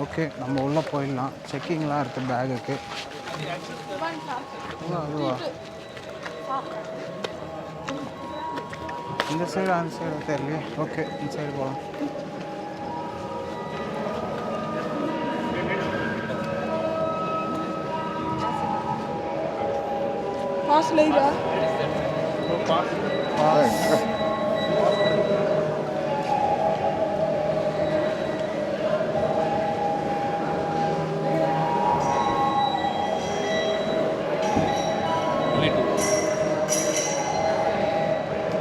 Okay, நம்ம உள்ளே போயிடலாம். செக்கிங்லாம் இருக்குது பேகுக்கு. அதுவா இந்த சைடு அந்த சைடு தெரியலையே. ஓகே, இந்த சைடு போகலாம். Pass later. No pass. Pass.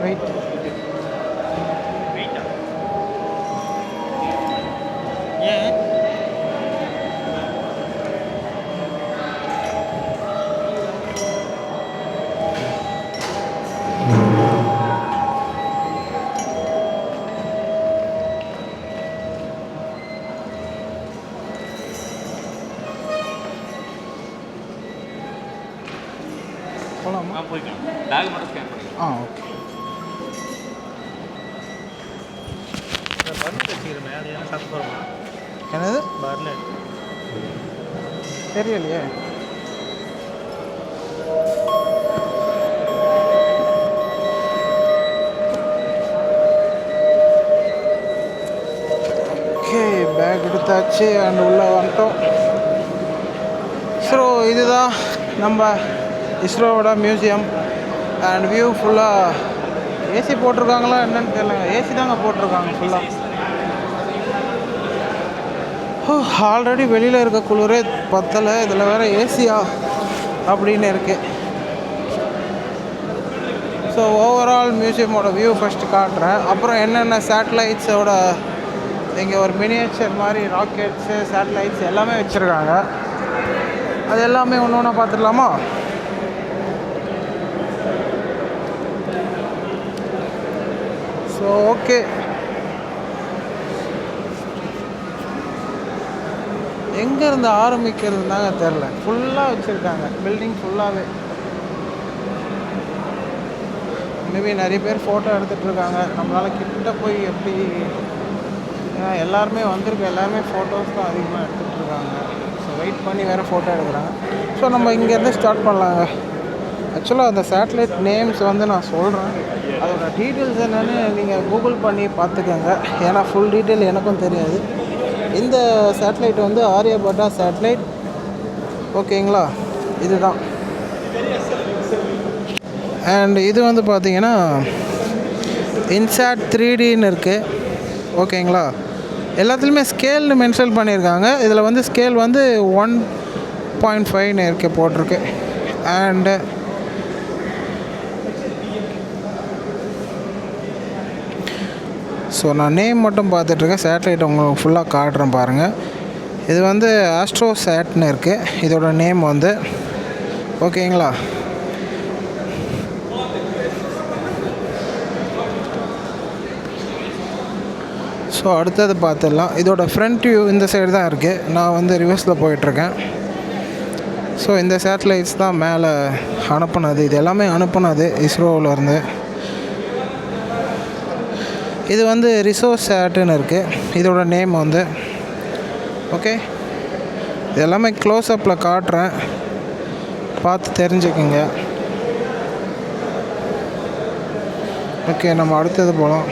Wait. Yeah. போகலாமா? போய்க்கலாம். பேக் மட்டும் ஸ்கேன் பண்ணிக்கலாம். ஓகே. பர்னட் வச்சுக்கிறேன். அது ஏன் சாப்பிட்டு போகிறோமா? என்னது பர்னட் தெரியலையே. ஓகே, பேக் எடுத்தாச்சு அண்ட் உள்ளே வந்துட்டோம். இஸ்ரோ இதுதான் நம்ம இஸ்ரோவோட மியூசியம். அண்ட் வியூ ஃபுல்லாக ஏசி போட்டிருக்காங்களா என்னன்னு தெரியல. ஏசி தாங்க போட்டிருக்காங்க ஃபுல்லாக. ஆல்ரெடி வெளியில் இருக்க குளிரே பத்தலை, இதில் வேறு ஏசியா அப்படின்னு இருக்குது. ஸோ ஓவரால் மியூசியமோட வியூ ஃபஸ்ட்டு காட்டுறேன். அப்புறம் என்னென்ன சேட்டலைட்ஸோட இங்கே ஒரு மினியேச்சர் மாதிரி ராக்கெட்ஸு சேட்டலைட்ஸ் எல்லாமே வச்சுருக்காங்க. அது எல்லாமே ஒன்று ஒன்றா பார்த்துடலாமா? ஸோ ஓகே, எங்கேருந்து ஆரம்பிக்கிறதுனாங்க தெரில. ஃபுல்லாக வச்சுருக்காங்க பில்டிங் ஃபுல்லாகவே. மேபி நிறைய பேர் ஃபோட்டோ எடுத்துகிட்ருக்காங்க. நம்மளால் கிட்ட போய் எப்படி, ஏன்னா எல்லாருமே வந்திருக்கு, எல்லாருமே ஃபோட்டோஸ் தான் அதிகமாக எடுத்துகிட்ருக்காங்க. ஸோ வெயிட் பண்ணி வேறு ஃபோட்டோ எடுக்கிறாங்க. ஸோ நம்ம இங்கேருந்து ஸ்டார்ட் பண்ணலாங்க. ஆக்சுவலாக அந்த சேட்டலைட் நேம்ஸ் வந்து நான் சொல்கிறேன், அதோட டீட்டெயில்ஸ் என்னென்னு நீங்கள் கூகுள் பண்ணி பார்த்துக்கோங்க. ஏன்னா ஃபுல் டீட்டெயில் எனக்கும் தெரியாது. இந்த சேட்டலைட் வந்து ஆரியபட்டா சேட்டலைட். ஓகேங்களா, இதுதான். அண்ட் இது வந்து பார்த்திங்கன்னா இன்சாட் 3Dன்னு இருக்குது. ஓகேங்களா, எல்லாத்துலேயுமே ஸ்கேல்னு மென்ஷன் பண்ணியிருக்காங்க. இதில் வந்து ஸ்கேல் வந்து 1.5ன்னு இருக்குது போட்டிருக்கு. அண்டு ஸோ நான் நேம் மட்டும் பார்த்துட்ருக்கேன். சேட்டலைட் உங்களுக்கு ஃபுல்லாக காட்டுறேன் பாருங்கள். இது வந்து ஆஸ்ட்ரோசேட்னு இருக்குது இதோட நேம் வந்து. ஓகேங்களா, ஸோ அடுத்தது பார்த்துடலாம். இதோட ஃப்ரண்ட் வியூ இந்த சைடு தான் இருக்குது. நான் வந்து ரிவர்ஸில் போயிட்டுருக்கேன். ஸோ இந்த சேட்டலைட்ஸ் தான் மேலே அனுப்புனது. இது எல்லாமே அனுப்புனது இஸ்ரோவிலேருந்து. இது வந்து ரிசோசேட்டுன்னு இருக்குது இதோட நேம் வந்து. ஓகே, இது எல்லாமே க்ளோஸ்அப்பில் காட்டுறேன், பார்த்து தெரிஞ்சுக்குங்க. ஓகே, நம்ம அடுத்தது போகலாம்.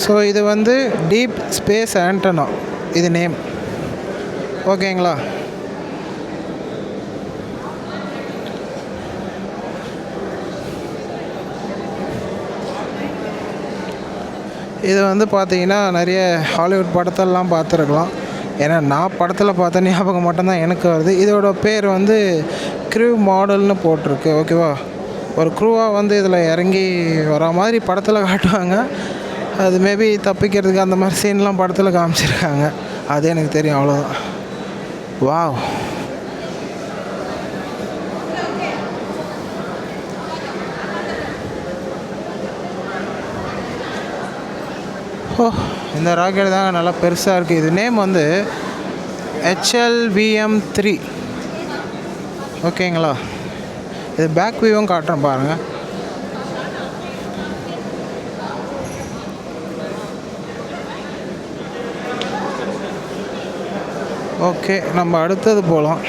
ஸோ இது வந்து டீப் ஸ்பேஸ் ஆண்டனா இது நேம். ஓகேங்களா, இது வந்து பார்த்திங்கன்னா நிறைய ஹாலிவுட் படத்தெல்லாம் பார்த்துருக்கலாம். ஏன்னா நான் படத்தில் பார்த்த ஞாபகம் மட்டும்தான் எனக்கு வருது. இதோட பேர் வந்து க்ரூ மாடல்னு போட்டிருக்கு. ஓகேவா, ஒரு க்ரூவாக வந்து இதில் இறங்கி வர மாதிரி படத்தில் காட்டுவாங்க. அது மேபி தப்பிக்கிறதுக்கு அந்த மாதிரி சீன்லாம் படத்தில் காமிச்சிருக்காங்க. அது எனக்கு தெரியும், அவ்வளோதான். வாவ், ஓ, இந்த ராக்கெட் தாங்க நல்லா பெருசாக இருக்குது. இது நேம் வந்து HLVM3. ஓகேங்களா, இது பேக் வியூவும் காட்டுறேன் பாருங்கள். ஓகே, நம்ம அடுத்தது போகலாம்.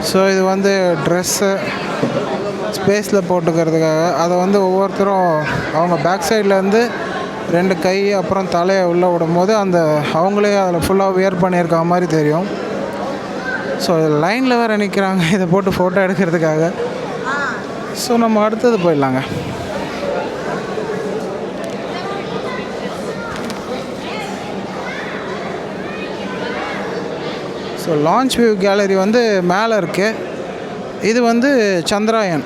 ஸோ இது வந்து ட்ரெஸ்ஸு ஸ்பேஸில் போட்டுக்கிறதுக்காக அதை வந்து ஒவ்வொருத்தரும் அவங்க பேக் சைட்லேருந்து 2 கை அப்புறம் தலையை உள்ளே விடும்போது அந்த அவங்களே அதில் ஃபுல்லாக வியர் பண்ணியிருக்க மாதிரி தெரியும். ஸோ லைனில் வேறு நிற்கிறாங்க இதை போட்டு ஃபோட்டோ எடுக்கிறதுக்காக. ஸோ நம்ம அடுத்தது போயிடலாங்க. ஸோ லான்ச் வியூ கேலரி வந்து மேலே இருக்குது. இது வந்து சந்திராயன்.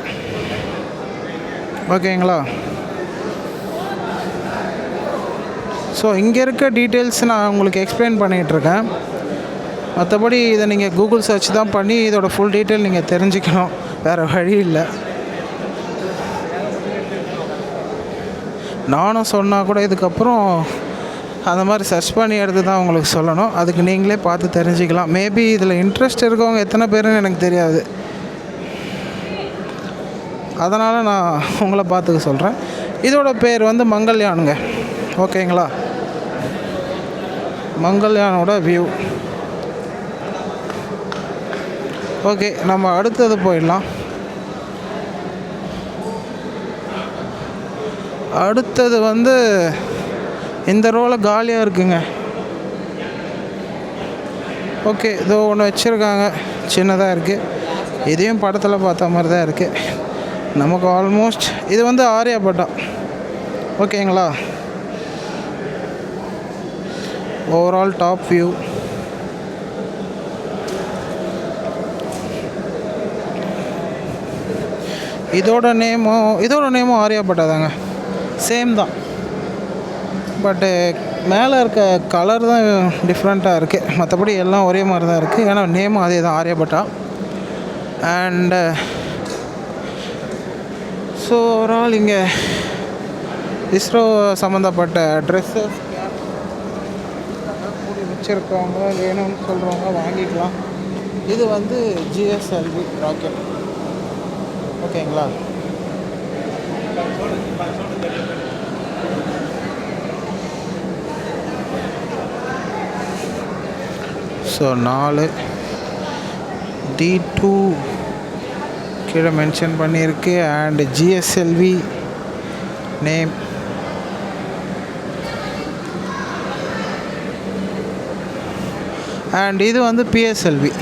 ஓகேங்களா? ஸோ இங்கே இருக்க டீட்டெயில்ஸ் நான் உங்களுக்கு எக்ஸ்பிளைன் பண்ணிகிட்ருக்கேன். மற்றபடி இதை நீங்கள் கூகுள் சர்ச் தான் பண்ணி இதோட ஃபுல் டீட்டெயில் நீங்கள் தெரிஞ்சுக்கணும், வேறு வழி இல்லை. நானும் சொன்னால் கூட இதுக்கப்புறம் அந்த மாதிரி சர்ச் பண்ணி எடுத்து தான் உங்களுக்கு சொல்லணும். அதுக்கு நீங்களே பார்த்து தெரிஞ்சுக்கலாம். மேபி இதில் இன்ட்ரெஸ்ட் இருக்கவங்க எத்தனை பேருன்னு எனக்கு தெரியாது, அதனால் நான் உங்களை பார்த்துக்க சொல்கிறேன். இதோட பேர் வந்து மங்கள்யானுங்க. ஓகேங்களா? மங்கள்யானோட வியூ. ஓகே, நம்ம அடுத்தது போயிடலாம். அடுத்தது வந்து இந்த ரோவில் காலியாக இருக்குங்க. ஓகே, இதோ ஒன்று வச்சுருக்காங்க, சின்னதாக இருக்குது. இதையும் படத்தில் பார்த்த மாதிரி தான் இருக்குது நமக்கு ஆல்மோஸ்ட். இது வந்து ஆரியாபட்டா. ஓகேங்களா? Overall top view. இதோட நேமும் ஆரியாபட்டா தாங்க, சேம் தான். பட்டு மேலே இருக்க கலர் தான் டிஃப்ரெண்ட்டாக இருக்குது, மற்றபடி எல்லாம் ஒரே மாதிரி தான் இருக்குது. ஏன்னா நேமும் அதே தான், ஆரியபட்டா. அண்டு ஸோ ஓவரால் இங்கே இஸ்ரோ சம்மந்தப்பட்ட ட்ரெஸ்ஸஸ் கூடி வச்சுருக்கவங்க வேணும்னு சொல்கிறவங்க வாங்கிக்கலாம். இது வந்து ஜிஎஸ்எல்வி ராக்கெட். ஓகேங்களா? ஸோ 4 D2 கீழே மென்ஷன் பண்ணியிருக்கு. And GSLV name. அண்ட் இது வந்து பிஎஸ்எல்வி.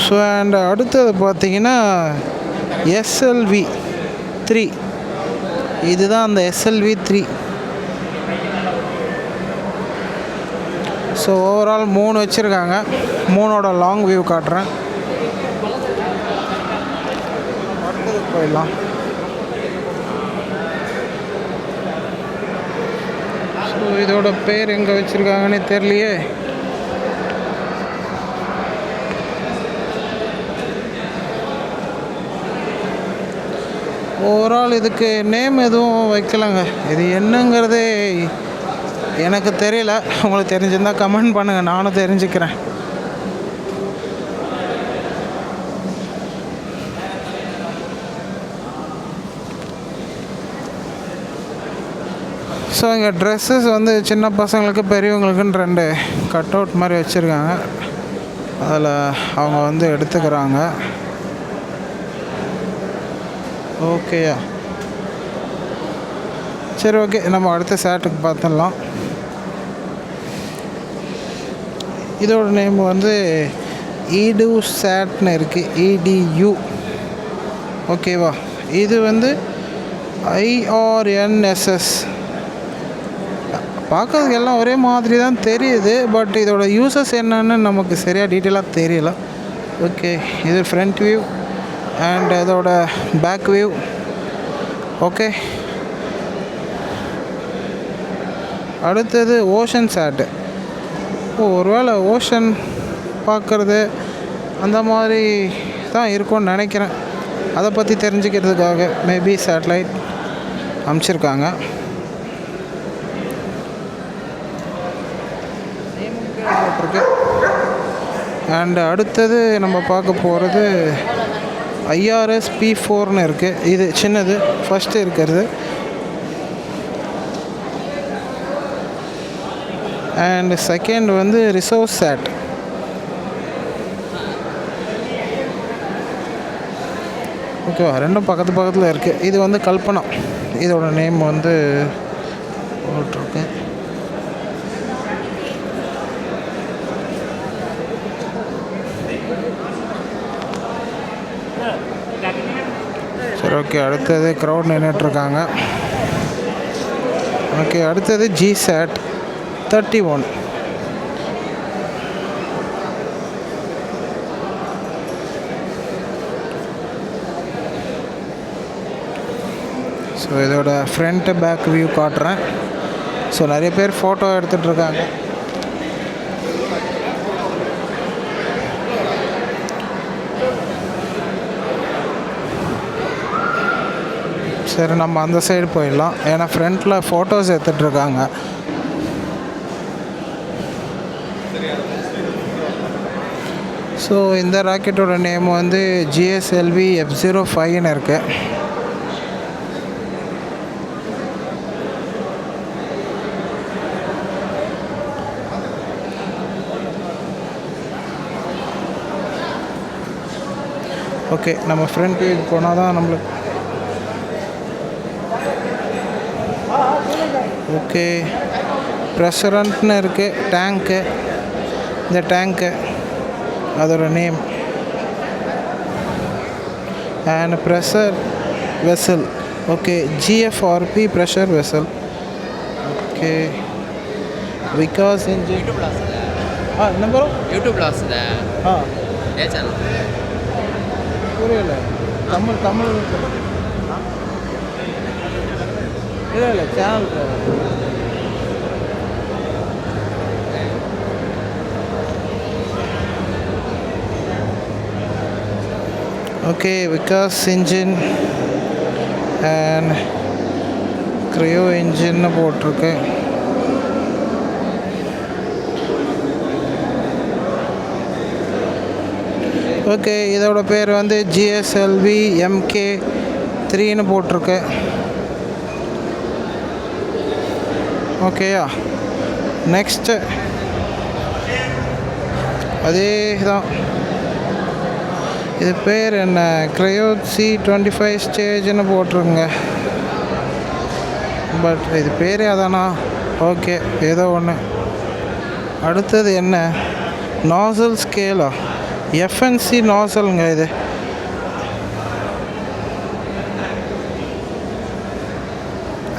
ஸோ அண்ட் அடுத்தது பார்த்தீங்கன்னா SLV 3. இதுதான் அந்த SLV 3. ஸோ ஓவரால் 3 வச்சுருக்காங்க. 3ஓட லாங் வியூ காட்டுறேன். அடுத்தது போயிடலாம். ஸோ இதோட பேர் எங்கே வச்சுருக்காங்கன்னே தெரியலையே. ஓவரால் இதுக்கு நேம் எதுவும் வைக்கலைங்க. இது என்னங்கிறதே எனக்கு தெரியல. உங்களுக்கு தெரிஞ்சிருந்தால் கமெண்ட் பண்ணுங்கள், நானும் தெரிஞ்சுக்கிறேன். ஸோ இங்கே ட்ரெஸ்ஸஸ் வந்து சின்ன பசங்களுக்கு பெரியவங்களுக்குன்னு 2 கட் அவுட் மாதிரி வச்சுருக்காங்க. அதில் அவங்க வந்து எடுத்துக்கிறாங்க. ஓகேயா? சரி, ஓகே, நம்ம அடுத்த சேட்டுக்கு பார்த்துடலாம். இதோட நேம் வந்து EDU சேட்னு இருக்குது, EDU. ஓகேவா? இது வந்து IRNSS. பார்க்கறதுக்கு எல்லாம் ஒரே மாதிரி தான் தெரியுது, பட் இதோட யூசஸ் என்னன்னு நமக்கு சரியாக டீட்டெயிலாக தெரியல. ஓகே, இது ஃப்ரண்ட் வியூ அண்ட் இதோட பேக் வியூ. ஓகே, அடுத்தது ஓஷன் சேட்டு. ஒருவேளை ஓஷன் பார்க்குறது அந்த மாதிரி தான் இருக்கும்னு நினைக்கிறேன். அதை பற்றி தெரிஞ்சுக்கிறதுக்காக மேபி சேட்டலைட் அனுப்பிச்சிருக்காங்க. போட்டிருக்கு. அண்ட் அடுத்தது நம்ம பார்க்க போகிறது IRS P4ன்னு இருக்குது. இது சின்னது ஃபஸ்ட்டு இருக்கிறது. அண்ட் செகண்ட் வந்து ரிசர்வ் சேட். ஓகேவா, ரெண்டும் பக்கத்தில் இருக்குது. இது வந்து கல்பனா, இதோட நேம் வந்து போட்டிருக்கு. சரி, ஓகே. அடுத்தது க்ரௌட் நின்றுட்டுருக்காங்க. ஓகே, அடுத்தது GSAT 31. ஸோ இதோட ஃப்ரண்ட் பேக் வியூ காட்டுறேன். ஸோ நிறைய பேர் ஃபோட்டோ எடுத்துகிட்ருக்காங்க. சரி, நம்ம அந்த சைடு போயிடலாம். ஏன்னா ஃப்ரண்ட்டில் ஃபோட்டோஸ் எடுத்துகிட்ருக்காங்க. ஸோ இந்த ராக்கெட்டோட நேம் வந்து GSLV F-05ன்னு இருக்குது. ஓகே, நம்ம ஃப்ரண்ட் வியூ போனால் தான் நம்மளுக்கு. ஓகே, ப்ரெஷரண்ட்னு இருக்குது டேங்க்கு. இந்த டேங்க்கு அதோட name. And pressure vessel. Okay, GFRP pressure vessel. Okay, Vikas engine. என்ன ப்ரோ? யூடியூப்ல வசதா? ஏ சேனல் புரியல. தமிழ் இல்லை channel. Okay, Vikas engine and cryo இன்ஜின்னு போட்டிருக்கு. ஓகே, இதோட பேர் வந்து GSLV MK3ன்னு போட்டிருக்கு. ஓகேயா, நெக்ஸ்ட்டு அதே தான். இது பேர் என்ன? Cryo C-25 ஸ்டேஜ்னு போட்டிருக்குங்க. பட் இது பேரே அதானா? ஓகே, ஏதோ ஒன்று. அடுத்தது என்ன? நாசல் ஸ்கேலா? FNC நாசலுங்க இது.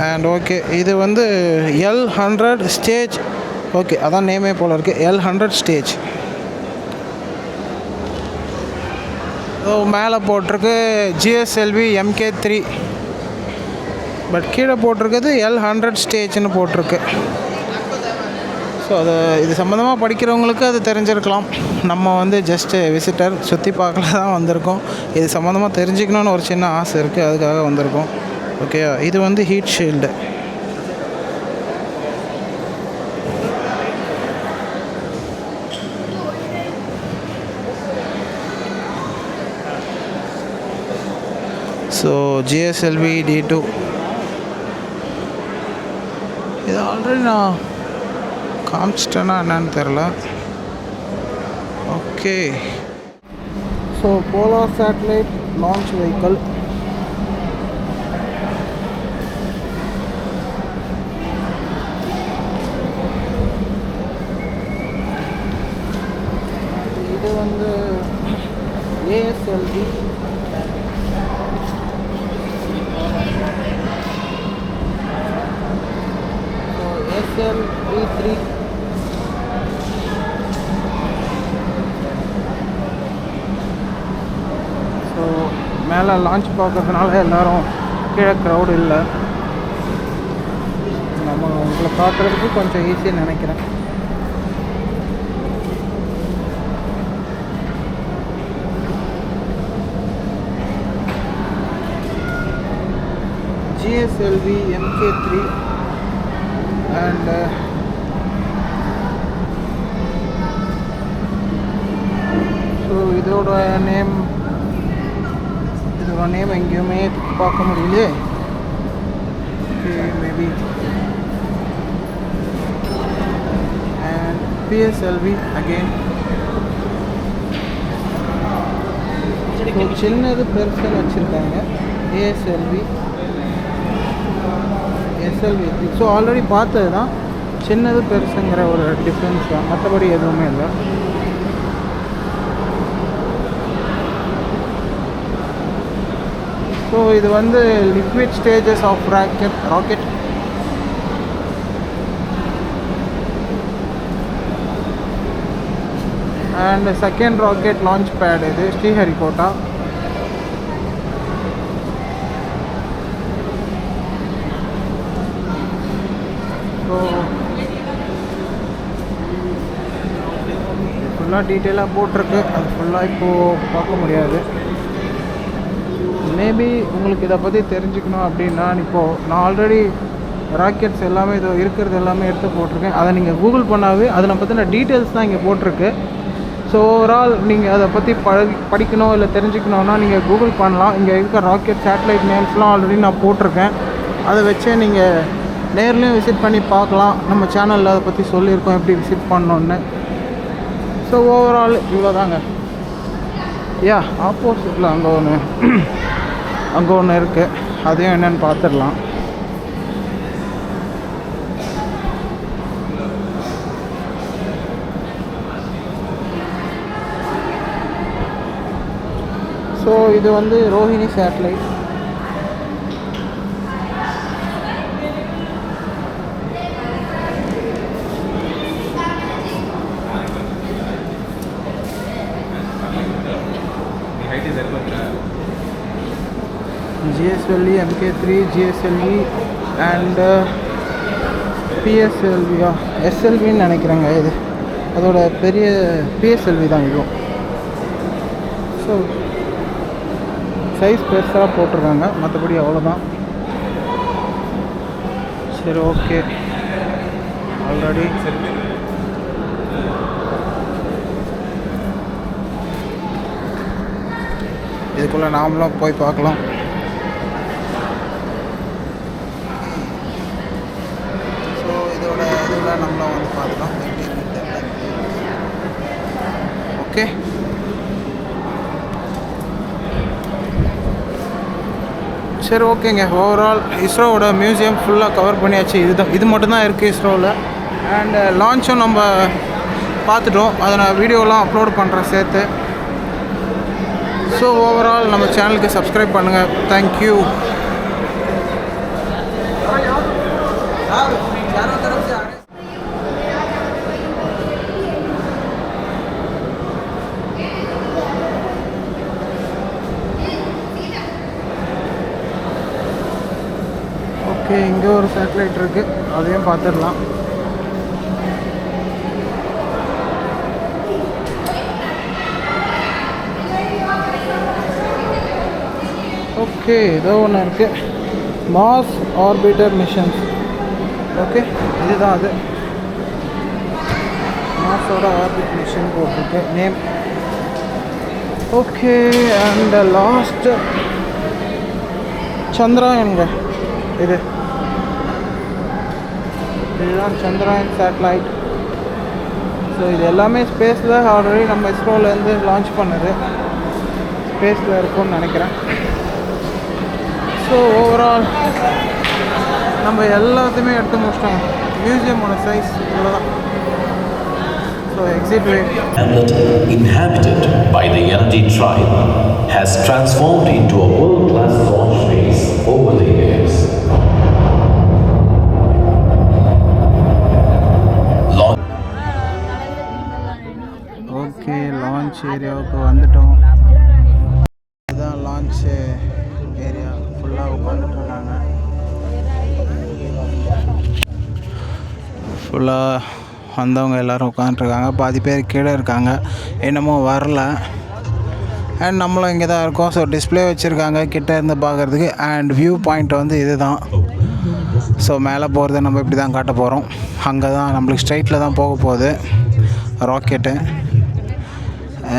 அண்ட் ஓகே, இது வந்து L100 ஸ்டேஜ். ஓகே, அதான் நேமே போல் இருக்குது, L100 ஸ்டேஜ். ஸோ மேலே போட்டிருக்கு GSLV MK3, பட் கீழே போட்டிருக்குது L100 ஸ்டேஜ்னு போட்டிருக்கு. ஸோ அது இது சம்மந்தமாக படிக்கிறவங்களுக்கு அது தெரிஞ்சிருக்கலாம். நம்ம வந்து ஜஸ்ட்டு விசிட்டர், சுற்றி பார்க்கல தான் வந்திருக்கோம். இது சம்மந்தமாக தெரிஞ்சுக்கணுன்னு ஒரு சின்ன ஆசை இருக்குது, அதுக்காக வந்திருக்கோம். ஓகே, இது வந்து heat shield. So GSLV D2 இது ஆல்ரெடி நான் காமிச்சிட்டேன்னா என்னன்னு தெரில. Okay, so polar satellite launch vehicle. இது வந்து ASLV. SLV3. ஸோ மேலே லான்ச் பார்க்கறதுனால எல்லோரும் கீழே க்ரௌடு இல்லை. நம்ம உங்களை காட்டுறதுக்கு கொஞ்சம் ஈஸியாக நினைக்கிறேன். PSLV MK3 and ஸோ இதோட நேம் எங்கேயுமே பார்க்க முடியலையே. Maybe and PSLV again. சின்னது பெருசுன்னு வச்சுருக்காங்க. ASLV SLV. ஸோ ஆல்ரெடி பார்த்தது தான், சின்னது பெருசுங்கிற ஒரு டிஃப்ரென்ஸ் தான், மற்றபடி எதுவுமே இல்லை. ஸோ இது வந்து liquid stages of rocket. And second rocket launch pad இது ஸ்ரீஹரிகோட்டா. ஸோ ஃபுல்லாக டீட்டெயிலாக போட்டிருக்கு, அது ஃபுல்லாக இப்போது பார்க்க முடியாது. மேபி உங்களுக்கு இதை பற்றி தெரிஞ்சுக்கணும் அப்படின்னா, நான் ஆல்ரெடி ராக்கெட்ஸ் எல்லாமே இது இருக்கிறது எல்லாமே எடுத்து போட்டிருக்கேன். அதை நீங்கள் கூகுள் பண்ணாவே அதில் பற்றின டீட்டெயில்ஸ் தான் இங்கே போட்டிருக்கு. ஸோ ஓவரால் நீங்கள் அதை பற்றி படிக்கணும் இல்லை தெரிஞ்சுக்கணுன்னா நீங்கள் கூகுள் பண்ணலாம். இங்கே இருக்க ராக்கெட் சேட்டலைட் நேம்ஸ்லாம் ஆல்ரெடி நான் போட்டிருக்கேன். அதை வச்சே நீங்கள் நேர்லேயும் விசிட் பண்ணி பார்க்கலாம். நம்ம சேனலில் அதை பற்றி சொல்லியிருக்கோம் எப்படி விசிட் பண்ணோன்னு. ஸோ ஓவரால் இவ்வளோ தாங்க. ஆப்போசிட்டில் அங்கே ஒன்று இருக்குது, அதையும் என்னென்னு பார்த்துடலாம். ஸோ இது வந்து Rohini satellite. GSLV MK3, GSLV and PSLV SLVன்னு நினைக்கிறேங்க. இது அதோட பெரிய PSLV தான் இதுவும். ஸோ சைஸ் பெருசாக போட்டிருக்காங்க, மற்றபடி அவ்வளோதான். சரி, ஓகே. ஆல்ரெடி இதுக்குள்ளே நாமளும் போய் பார்க்கலாம். ஸோ இதோட இதில் நம்மளும் வந்து பார்க்கலாம். ஓகே, சரி, ஓகேங்க. ஓவரால் இஸ்ரோவோட மியூசியம் ஃபுல்லாக கவர் பண்ணியாச்சு. இது மட்டும்தான் இருக்குது இஸ்ரோவில். அண்டு லான்ச்சும் நம்ம பார்த்துட்டோம். அதை நான் வீடியோலாம் அப்லோட் பண்ணுறேன் சேர்த்து. ஸோ ஓவரால் நம்ம சேனலுக்கு சப்ஸ்கிரைப் பண்ணுங்கள். தேங்க்யூ. ஓகே, இங்கே ஒரு சேட்டலைட் இருக்குது, அதையும் பார்த்துடலாம். ஓகே, ஏதோ ஒன்று இருக்குது, மாஸ் ஆர்பிட்டர் மிஷன்ஸ். ஓகே, இதுதான் அது, மாஸோட ஆர்பிட் மிஷன் போட்டிருக்கு நேம். ஓகே, அண்ட் லாஸ்ட் சந்திராயன்ங்க. இதுதான் சந்திராயன் சேட்டலைட். ஸோ இது எல்லாமே ஸ்பேஸில் ஆல்ரெடி நம்ம இஸ்ரோலேருந்து லான்ச் பண்ணது, ஸ்பேஸில் இருக்கும்னு நினைக்கிறேன். ஸோ ஓவரால் நம்ம எல்லாத்தையுமே எடுத்து முடிச்சிட்டோம். மியூசியமோட சைஸ் இவ்வளோதான். So exit way inhabited by the Yanadi tribe has transformed into a world-class launch base over the years. Okay, launch ஏரியாவுக்கு வந்துட்டோம். இதுதான் லான்ச் ஏரியா. ஃபுல்லாக உட்காந்துட்ருக்காங்க. ஃபுல்லாக வந்தவங்க எல்லோரும் உட்காந்துட்ருக்காங்க. பாதி பேர் கீழே இருக்காங்க, என்னமோ வரல. அண்ட் நம்மளும் இங்கே தான் இருக்கோம். ஸோ டிஸ்பிளே வச்சுருக்காங்க கிட்டே இருந்து பார்க்குறதுக்கு. அண்ட் வியூ பாயிண்ட் வந்து இது தான். ஸோ மேலே போகிறத நம்ம இப்படி தான் காட்ட போகிறோம். அங்கே தான் நம்மளுக்கு ஸ்ட்ரைட்டில் தான் போக போகுது rocket.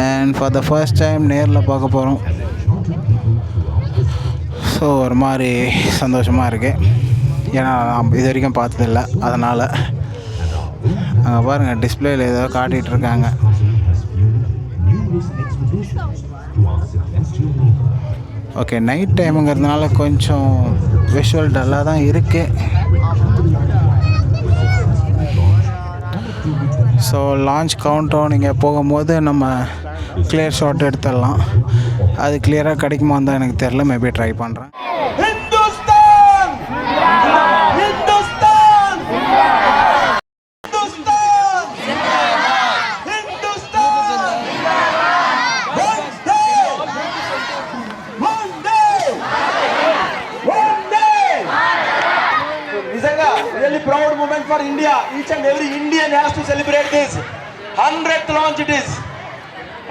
And for the first time நேரில் பார்க்க போகிறோம். ஸோ ஒரு மாதிரி சந்தோஷமாக இருக்குது. ஏன்னா நான் இது வரைக்கும் பார்த்ததில்ல, அதனால். அங்கே பாருங்கள், டிஸ்பிளேயில் ஏதோ காட்டிகிட்ருக்காங்க. ஓகே, நைட் டைமுங்கிறதுனால கொஞ்சம் விஷுவல் டல்லாக தான் இருக்குது. ஸோ லான்ச் கவுண்டவுன் நீங்கள் போகும்போது நம்ம கிளியர் ஷாட் எடுத்துடலாம். அது கிளியராக கிடைக்குமான்னு தான் எனக்கு தெரில. மேபி ட்ரை பண்ணுறேன். Really proud moment for India. Each and every Indian has to celebrate this. 100th launch it is.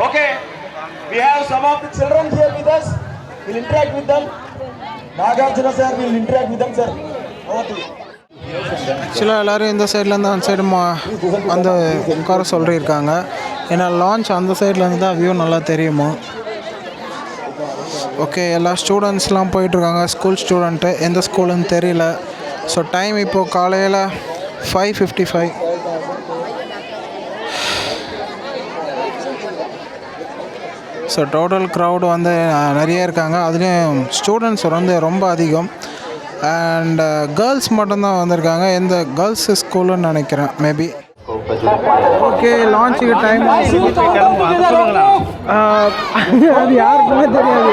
Okay, we have some of the children here with us. We'll interact with them. Nagarjuna sir will interact with them, sir. Over to you. ஆக்சுவலாக எல்லோரும் இந்த சைட்லேருந்து அந்த side அந்த உட்கார சொல்லியிருக்காங்க. ஏன்னா launch அந்த சைட்லேருந்து தான் வியூ நல்லா தெரியுமா. ஓகே, எல்லா ஸ்டூடெண்ட்ஸ்லாம் போயிட்டுருக்காங்க. ஸ்கூல் ஸ்டூடெண்ட்டு, எந்த ஸ்கூலுன்னு தெரியல. ஸோ டைம் இப்போது காலையில் 5:55. ஸோ டோட்டல் க்ரௌடு வந்து நிறைய இருக்காங்க. அதுலேயும் ஸ்டூடெண்ட்ஸ் வந்து ரொம்ப அதிகம். அண்ட் கேர்ள்ஸ் மட்டும்தான் வந்திருக்காங்க. எந்த கேர்ள்ஸ் ஸ்கூலுன்னு நினைக்கிறேன் மேபி. ஓகே, லான்ச்சுக்கு டைம் அது யாருக்குமே தெரியாது.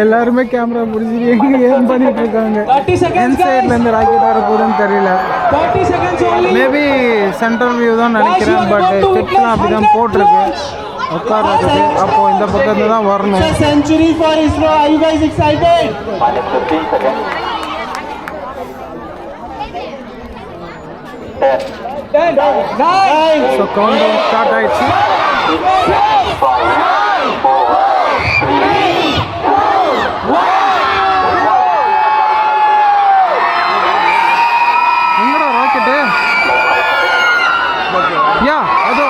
எல்லாருமே கேமரா பிடிச்சிட்டு எங்கே ஏன் பண்ணிட்டு இருக்காங்க. என் சைட்லேருந்து ராக்கெட் வர போகுதுன்னு தெரியல. மேபி சென்ட்ரல் வியூ தான் நினைக்கிறேன். பட் ஸ்டெப்ஸ்லாம் அப்படி தான் போட்டிருக்கு உட்கார்றதுக்கு. அப்போது இந்த பக்கத்துல தான் வரணும். Century for ISRO. Are you guys excited? -15 seconds. 10 9. So countdown start ஆயிடுச்சு. 5 4 3 2 1. எங்கடா ராக்கெட்டு? யா, அதோ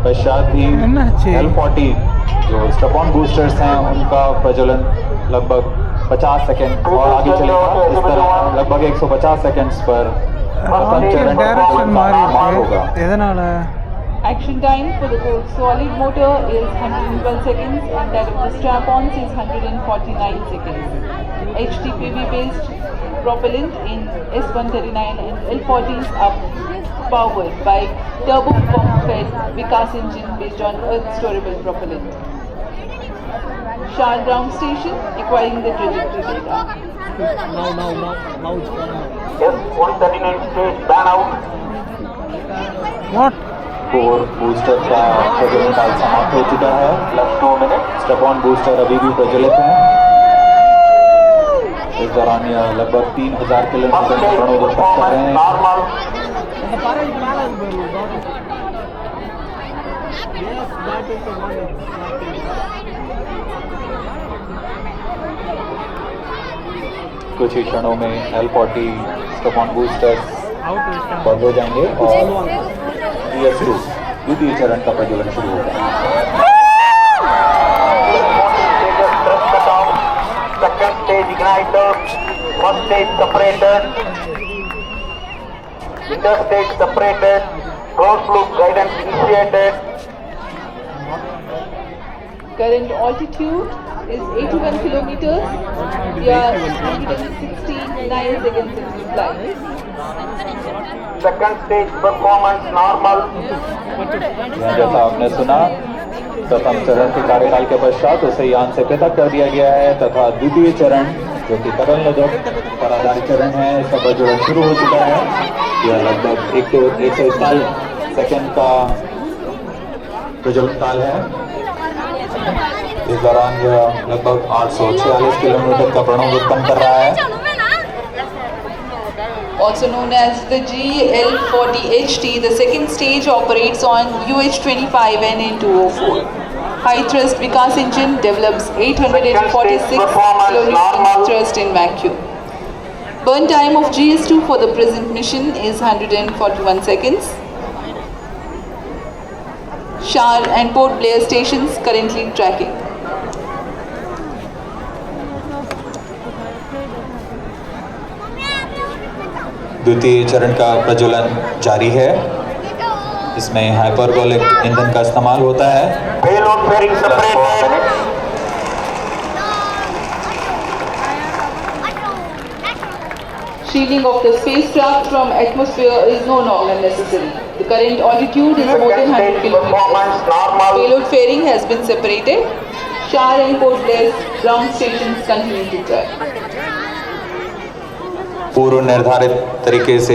पश्चात भी L40 जो स्टेपॉन बूस्टर्स हैं उनका प्रज्वलन लगभग 50 सेकेंड और आगे चलेगा. इस तरह लगभग 150 सेकेंड्स पर डायरेक्शन होगा. Action time for the solid motor is 112 seconds and that of the strap-ons is 149 seconds. HTPV based propellant in S139 and L40s are powered by turbo-pump-fed Vikas engine based on Earth-storable propellant. Shah ground station acquiring the trajectory data. Now S139 stage ban out. What? 4 booster का प्रज्वलन काल समाप्त हो चुका है. Last 2 minutes. स्टेपॉन booster अभी भी प्रज्वलित हैं. इस दौरान यह लगभग 3000 किलोमीटर का प्रणोदन कर रहे हैं. कुछ ही क्षणों में L40 स्टेपॉन बूस्टर बंद हो जाएंगे और GS2 द्वितीय चरण का प्रज्वलन शुरू होगा। Second stage igniter, first stage separated, interstage separated, closed loop guidance initiated. Current altitude is 81 kilometers. We are 169 seconds into flight. Second stage performance normal. जैसा आपने सुना, प्रथम चरण के कार्यकाल के पश्चात उसे यान से पृथक कर दिया गया है तथा द्वितीय चरण जो कि तरल नोदक पर आधारित चरण है, इसका प्रज्वलन शुरू हो चुका है। यह लगभग 141 सेकंड का प्रज्वलन काल है। इस दौरान यह लगभग 846 किलोमीटर का प्रणव उत्पन्न कर रहा है। Also known as the GL40HT, the second stage operates on UH-25NN204. High thrust Vikas engine develops 846 kilonewton thrust in vacuum. Burn time of GS2 for the present mission is 141 seconds. Shar and Port Blair stations currently tracking. द्वितीय चरण का प्रज्वलन जारी है। इसमें hyperbolic ईंधन का इस्तेमाल होता है। Payload fairing separated. Shielding of the spacecraft from atmosphere is no longer necessary. The current altitude is more than 100 Performance kilometers. normal. Payload fairing has been separated. Shar and Port Blair ground stations continue to track. पूर्व निर्धारित तरीके से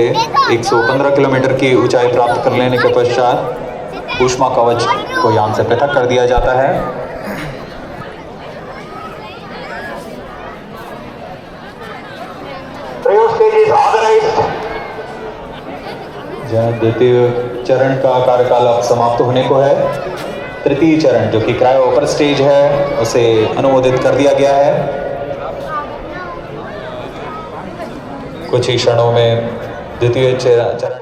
115 kilometre की ऊंचाई प्राप्त कर लेने के पश्चात ऊष्मा कवच को यान से पृथक कर दिया जाता है। Previous stage is authorized. जहाँ द्वितीय चरण का कार्यकाल अब समाप्त होने को है। तृतीय चरण जो कि क्रायो अपर स्टेज है उसे अनुमोदित कर दिया गया है। कुछ ही क्षणों में द्वितीय चरण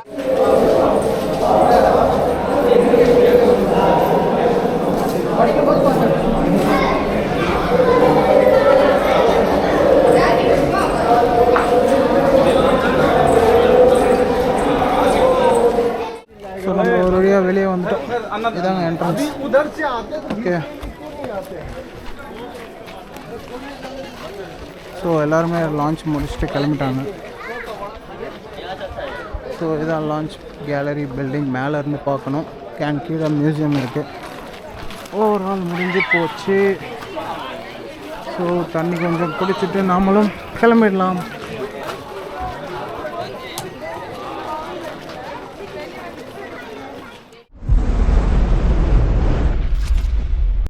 ஸோ நம்ம ஒரு வழியாக வெளியே வந்துட்டோம். இதாங்க என்ட்ரன்ஸ். ஓகே, ஸோ எல்லாருமே லான்ச் முடிச்சுட்டு கிளம்பிட்டாங்க. ஸோ இதான் லான்ச் கேலரி பில்டிங். மேலே இருந்து பார்க்கணும். கீழே மியூசியம் இருக்குது. ஓவரால் முடிஞ்சு போச்சு. ஸோ தண்ணி கொஞ்சம் குடிச்சிட்டு நாமளும் கிளம்பிடலாம்.